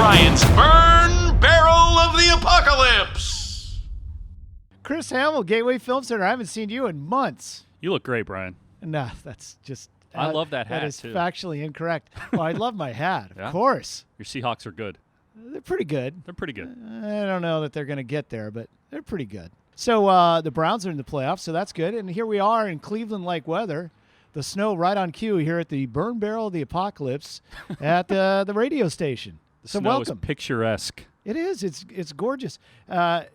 Brian's Burn Barrel of the Apocalypse. Chris Hamel, Gateway Film Center. I haven't seen you in months. You look great, Brian. No, that's just... I love that hat, That is too. factually incorrect. Well, I love my hat, of Yeah? course. Your Seahawks are good. They're pretty good. They're pretty good. I don't know that they're going to get there, but they're pretty good. So the Browns are in the playoffs, so that's good. And here we are in Cleveland-like weather. The snow right on cue here at the Burn Barrel of the Apocalypse at the radio station. The So snow welcome. is picturesque. It is. It's gorgeous. Do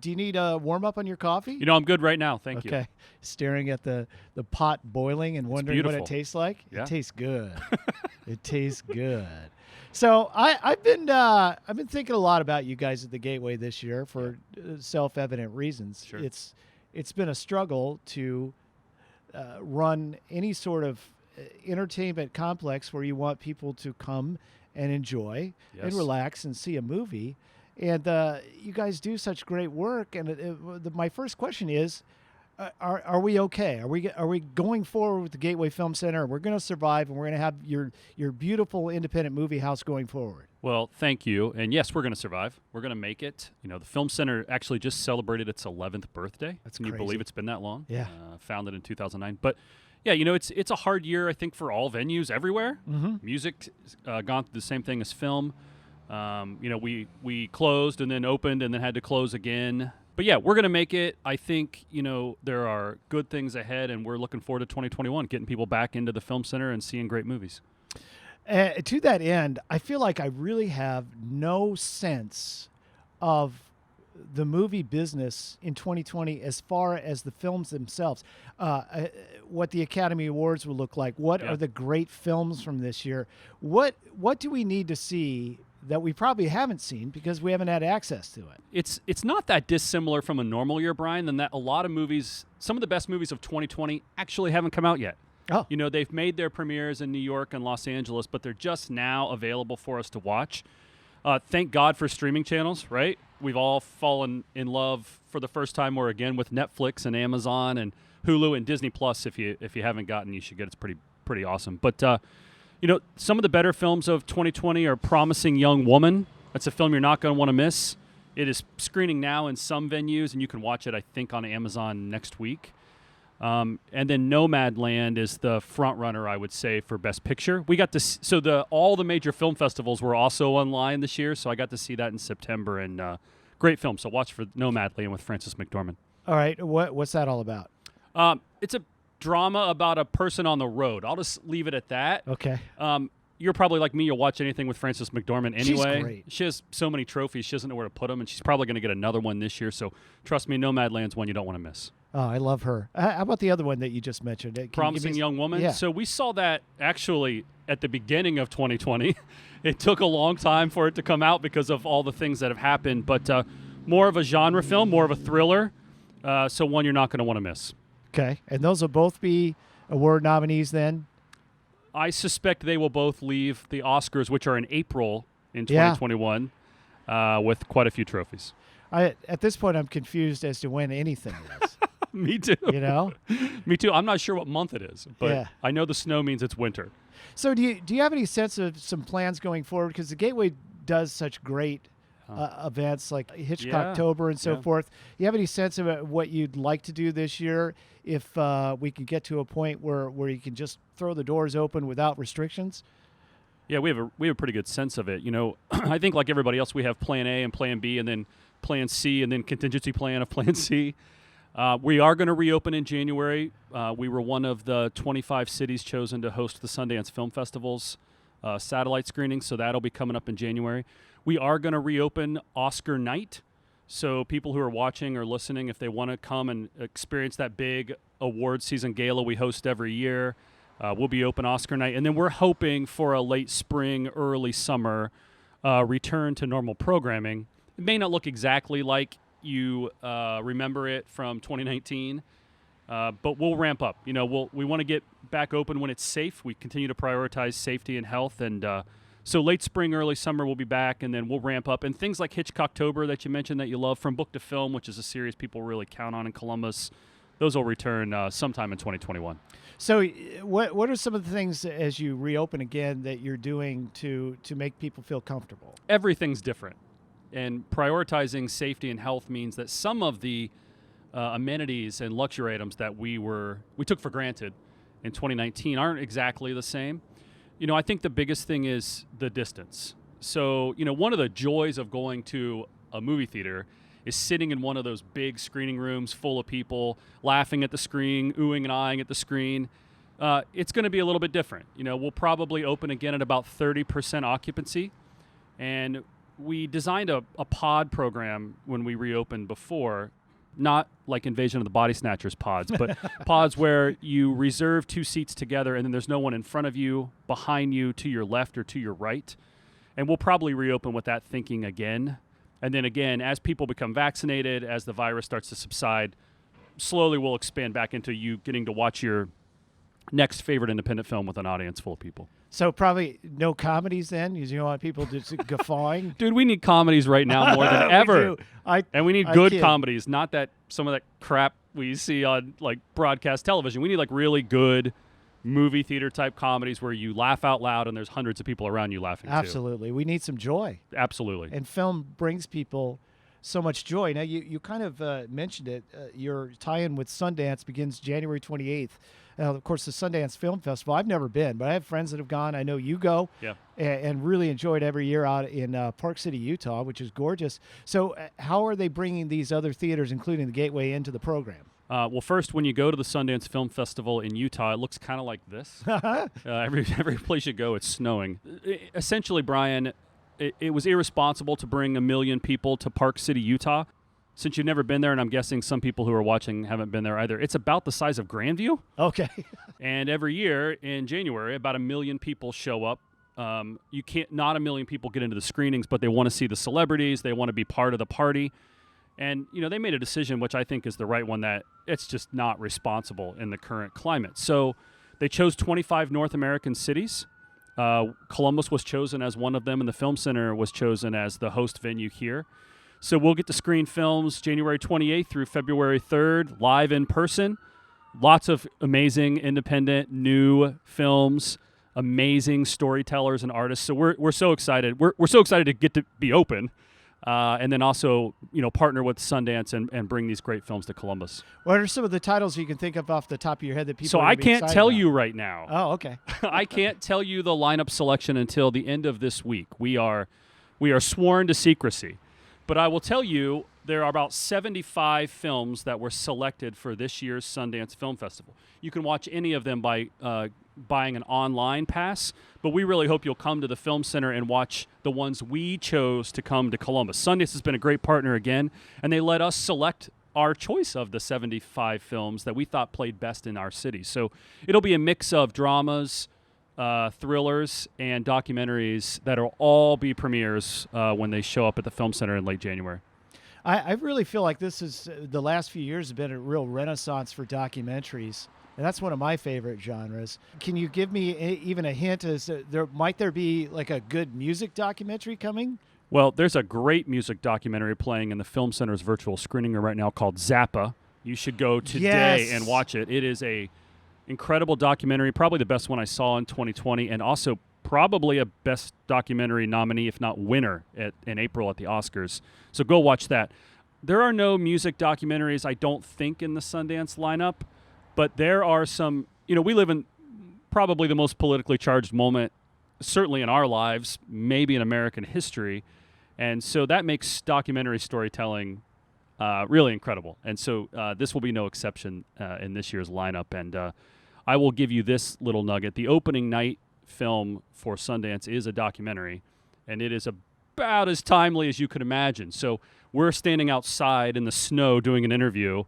you need a warm-up on your coffee? You know, I'm good right now. Thank you. Okay. Staring at the pot boiling and wondering what it beautiful. tastes like. Yeah. It tastes good. It tastes good. So I've been thinking a lot about you guys at the Gateway this year for self-evident reasons. Sure. It's been a struggle to run any sort of entertainment complex where you want people to come and enjoy and Yes. relax and see a movie. And you guys do such great work. And my first question is, are we okay? Are we going forward with the Gateway Film Center? We're going to survive, and we're going to have your beautiful independent movie house going forward. Well, thank you. And yes, we're going to survive. We're going to make it. You know, the Film Center actually just celebrated its 11th birthday. That's Can you crazy. believe it's been that long? Yeah. Founded in 2009. But yeah, you know, it's a hard year, I think, for all venues everywhere. Mm-hmm. Music gone through the same thing as film. You know, we closed and then opened and then had to close again. But yeah, we're going to make it. I think, you know, there are good things ahead, and we're looking forward to 2021, getting people back into the Film Center and seeing great movies. To that end, I feel like I really have no sense of the movie business in 2020 as far as the films themselves, what the Academy Awards will look like, what Yeah. are the great films from this year, what do we need to see that we probably haven't seen because we haven't had access to it. It's not that dissimilar from a normal year, Brian, than that a lot of movies, some of the best movies of 2020 actually haven't come out yet. Oh. You know, they've made their premieres in New York and Los Angeles, but they're just now available for us to watch. Thank God for streaming channels, right? We've all fallen in love for the first time or again with Netflix and Amazon and Hulu and Disney Plus. If you haven't gotten, you should get it. It's pretty awesome. But you know, some of the better films of 2020 are Promising Young Woman. That's a film you're not going to want to miss. It is screening now in some venues, and you can watch it, I think, on Amazon next week. And then Nomadland is the front runner, I would say, for Best Picture. We got to all the major film festivals were also online this year, so I got to see that in September, and great film. So watch for Nomadland with Frances McDormand. All right, what's that all about? It's a drama about a person on the road. I'll just leave it at that. Okay. You're probably like me. You'll watch anything with Frances McDormand anyway. She's great. She has so many trophies. She doesn't know where to put them, and she's probably going to get another one this year. So trust me, Nomadland's one you don't want to miss. Oh, I love her. How about the other one that you just mentioned? Can you give Promising me Young Woman. Yeah. So we saw that actually at the beginning of 2020. It took a long time for it to come out because of all the things that have happened, but more of a genre film, more of a thriller. So one you're not going to want to miss. Okay, and those will both be award nominees then? I suspect they will both leave the Oscars, which are in April in Yeah. 2021, with quite a few trophies. At this point, I'm confused as to when anything is. Me too. You know? Me too. I'm not sure what month it is, but Yeah. I know the snow means it's winter. So do you have any sense of some plans going forward? Because the Gateway does such great events like Hitchcocktober and so Yeah. forth. You have any sense of what you'd like to do this year if we could get to a point where you can just throw the doors open without restrictions? Yeah, we have a pretty good sense of it. You know, I think like everybody else, we have Plan A and Plan B, and then Plan C, and then contingency plan of Plan C. We are going to reopen in January. We were one of the 25 cities chosen to host the Sundance Film Festival's satellite screening, so that'll be coming up in January. We are going to reopen Oscar night, so people who are watching or listening, if they want to come and experience that big award season gala we host every year, we'll be open Oscar night. And then we're hoping for a late spring, early summer return to normal programming. It may not look exactly like you remember it from 2019, but we'll ramp up. You know, we want to get back open when it's safe. We continue to prioritize safety and health, and so late spring, early summer, we'll be back, and then we'll ramp up. And things like Hitchcocktober that you mentioned that you love, From Book to Film, which is a series people really count on in Columbus, those will return sometime in 2021. So, what are some of the things as you reopen again that you're doing to make people feel comfortable? Everything's different, and prioritizing safety and health means that some of the amenities and luxury items that we took for granted in 2019 aren't exactly the same. I think the biggest thing is the distance. So, one of the joys of going to a movie theater is sitting in one of those big screening rooms full of people, laughing at the screen, oohing and eyeing at the screen. It's going to be a little bit different. We'll probably open again at about 30% occupancy. And we designed a pod program when we reopened before, not like Invasion of the Body Snatchers pods, but pods where you reserve 2 seats together and then there's no one in front of you, behind you, to your left or to your right. And we'll probably reopen with that thinking again. And then again, as people become vaccinated, as the virus starts to subside, slowly we'll expand back into you getting to watch your next favorite independent film with an audience full of people. So probably no comedies then, because you don't want people just guffawing. Dude, we need comedies right now more than ever. And we need good comedies, not that some of that crap we see on like broadcast television. We need like really good movie theater type comedies where you laugh out loud and there's hundreds of people around you laughing Absolutely. too. We need some joy. Absolutely. And film brings people so much joy. Now, you kind of mentioned it. Your tie-in with Sundance begins January 28th. Of course, the Sundance Film Festival, I've never been, but I have friends that have gone. I know you go and really enjoy it every year out in Park City, Utah, which is gorgeous. So how are they bringing these other theaters, including the Gateway, into the program? Well, first, when you go to the Sundance Film Festival in Utah, it looks kind of like this. Every place you go, it's snowing. Essentially, Brian, it was irresponsible to bring 1 million people to Park City, Utah. Since you've never been there, and I'm guessing some people who are watching haven't been there either, it's about the size of Grandview. Okay. And every year in January, about 1 million people show up. Not 1 million people get into the screenings, but they want to see the celebrities. They want to be part of the party. And, they made a decision, which I think is the right one, that it's just not responsible in the current climate. So they chose 25 North American cities. Columbus was chosen as one of them, and the Film Center was chosen as the host venue here. So we'll get to screen films January 28th through February 3rd, live in person. Lots of amazing, independent, new films, amazing storytellers and artists. So we're so excited. We're so excited to get to be open. And then also, partner with Sundance and bring these great films to Columbus. What are some of the titles you can think of off the top of your head that people? So I can't tell you right now. Oh, okay. I can't tell you the lineup selection until the end of this week. We are sworn to secrecy, but I will tell you there are about 75 films that were selected for this year's Sundance Film Festival. You can watch any of them by buying an online pass, but we really hope you'll come to the Film Center and watch the ones we chose to come to Columbus. Sundance has been a great partner again, and they let us select our choice of the 75 films that we thought played best in our city. So it'll be a mix of dramas, thrillers, and documentaries that'll all be premieres when they show up at the Film Center in late January. I really feel like this is the last few years have been a real renaissance for documentaries. And that's one of my favorite genres. Can you give me even a hint as might there be like a good music documentary coming? Well, there's a great music documentary playing in the Film Center's virtual screening room right now called Zappa. You should go today and watch it. It is a incredible documentary, probably the best one I saw in 2020, and also probably a best documentary nominee, if not winner, in April at the Oscars. So go watch that. There are no music documentaries, I don't think, in the Sundance lineup. But there are some, we live in probably the most politically charged moment, certainly in our lives, maybe in American history. And so that makes documentary storytelling really incredible. And so this will be no exception in this year's lineup. And I will give you this little nugget. The opening night film for Sundance is a documentary, and it is about as timely as you could imagine. So we're standing outside in the snow doing an interview.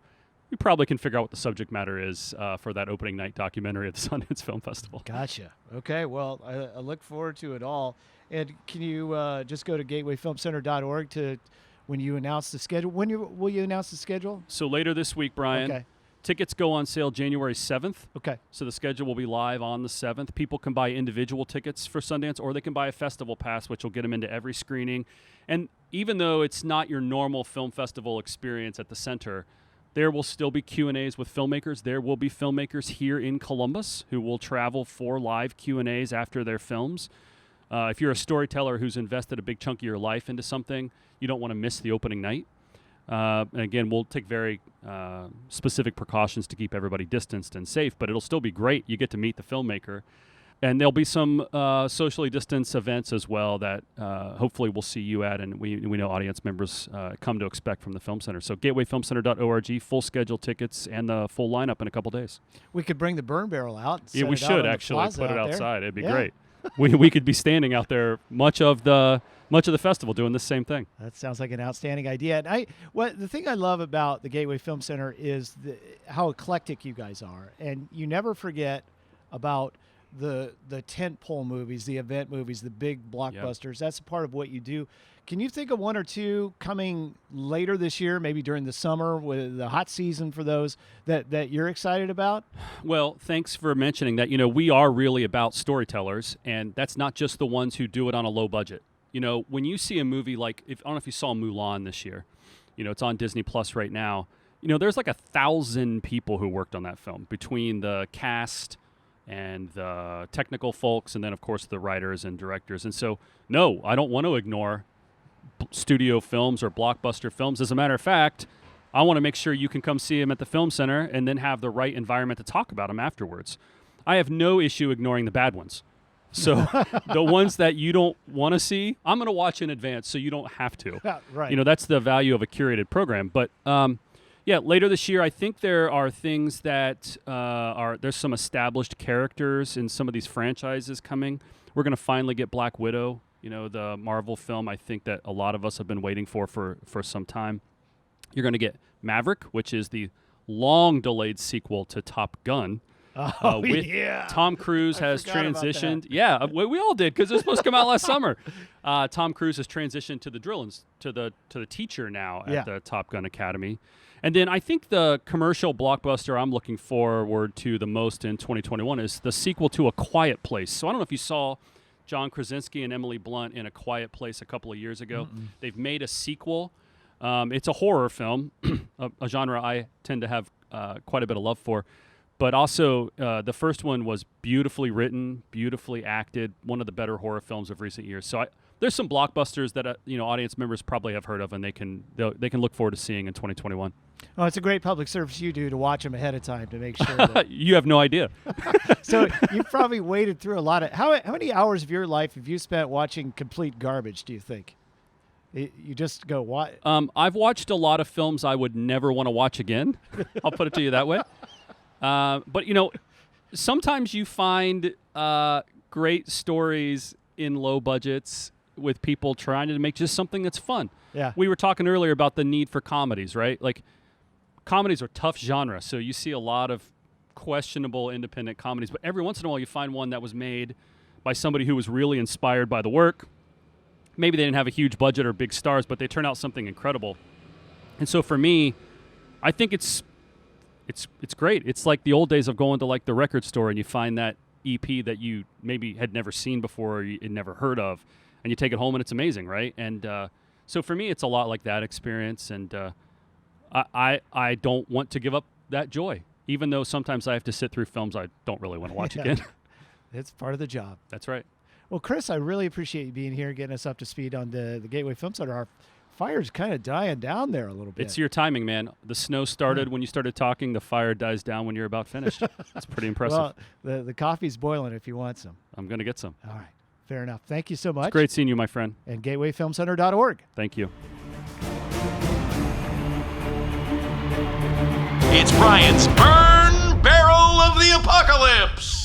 We probably can figure out what the subject matter is for that opening night documentary at the Sundance Film Festival. Gotcha. Okay, well, I look forward to it all. And can you just go to gatewayfilmcenter.org to when you announce the schedule? Will you announce the schedule? So later this week, Brian. Okay. Tickets go on sale January 7th. Okay. So the schedule will be live on the 7th. People can buy individual tickets for Sundance, or they can buy a festival pass, which will get them into every screening. And even though it's not your normal film festival experience at the center, There will still be Q&As with filmmakers. There will be filmmakers here in Columbus who will travel for live Q&As after their films. If you're a storyteller who's invested a big chunk of your life into something, you don't want to miss the opening night. And again, we'll take very specific precautions to keep everybody distanced and safe, but it'll still be great. You get to meet the filmmaker. And there'll be some socially distanced events as well that hopefully we'll see you at, and we know audience members come to expect from the Film Center. So gatewayfilmcenter.org, full schedule tickets, and the full lineup in a couple days. We could bring the burn barrel out. Yeah, we should actually put it out outside. There. It'd be great. We could be standing out there much of the festival doing the same thing. That sounds like an outstanding idea. And the thing I love about the Gateway Film Center is how eclectic you guys are, and you never forget about the tentpole movies, the event movies, the big blockbusters. Yep. That's a part of what you do. Can you think of one or two coming later this year, maybe during the summer with the hot season for those that you're excited about? Well, thanks for mentioning that. We are really about storytellers, and that's not just the ones who do it on a low budget. When you see a movie like, I don't know if you saw Mulan this year, it's on Disney Plus right now. There's like 1,000 people who worked on that film between the cast and the technical folks, and then, of course, the writers and directors. And so, no, I don't want to ignore studio films or blockbuster films. As a matter of fact, I want to make sure you can come see them at the Film Center and then have the right environment to talk about them afterwards. I have no issue ignoring the bad ones. So the ones that you don't want to see, I'm going to watch in advance so you don't have to. Right. That's the value of a curated program. But yeah, later this year, I think there are things that there's some established characters in some of these franchises coming. We're going to finally get Black Widow, the Marvel film I think that a lot of us have been waiting for some time. You're going to get Maverick, which is the long-delayed sequel to Top Gun. Tom Cruise has transitioned. Yeah, we all did because it was supposed to come out last summer. Tom Cruise has transitioned to the to the teacher now at the Top Gun Academy. And then I think the commercial blockbuster I'm looking forward to the most in 2021 is the sequel to A Quiet Place. So I don't know if you saw John Krasinski and Emily Blunt in A Quiet Place a couple of years ago. Mm-mm. They've made a sequel. It's a horror film, a genre I tend to have quite a bit of love for. But also, the first one was beautifully written, beautifully acted, one of the better horror films of recent years. So there's some blockbusters that audience members probably have heard of, and they can look forward to seeing in 2021. Oh, it's a great public service you do to watch them ahead of time to make sure that you have no idea. So you've probably waded through a lot of how many hours of your life have you spent watching complete garbage, do you think? You just go, what? I've watched a lot of films I would never want to watch again. I'll put it to you that way. But, sometimes you find great stories in low budgets with people trying to make just something that's fun. Yeah. We were talking earlier about the need for comedies, right? Like, comedies are tough genre, so you see a lot of questionable independent comedies. But every once in a while you find one that was made by somebody who was really inspired by the work. Maybe they didn't have a huge budget or big stars, but they turn out something incredible. And so for me, I think it's great. It's like the old days of going to like the record store and you find that EP that you maybe had never seen before or you had never heard of, and you take it home and it's amazing, right? And so for me, it's a lot like that experience, and I don't want to give up that joy, even though sometimes I have to sit through films I don't really want to watch again. It's part of the job. That's right. Well, Chris, I really appreciate you being here, getting us up to speed on the Gateway Film Center. Our fire's kind of dying down there a little bit. It's your timing, man. The snow started when you started talking. The fire dies down when you're about finished. It's pretty impressive. Well, the coffee's boiling if you want some. I'm going to get some. All right. Fair enough. Thank you so much. It's great seeing you, my friend. And gatewayfilmcenter.org. Thank you. It's Brian's Burn Barrel of the Apocalypse.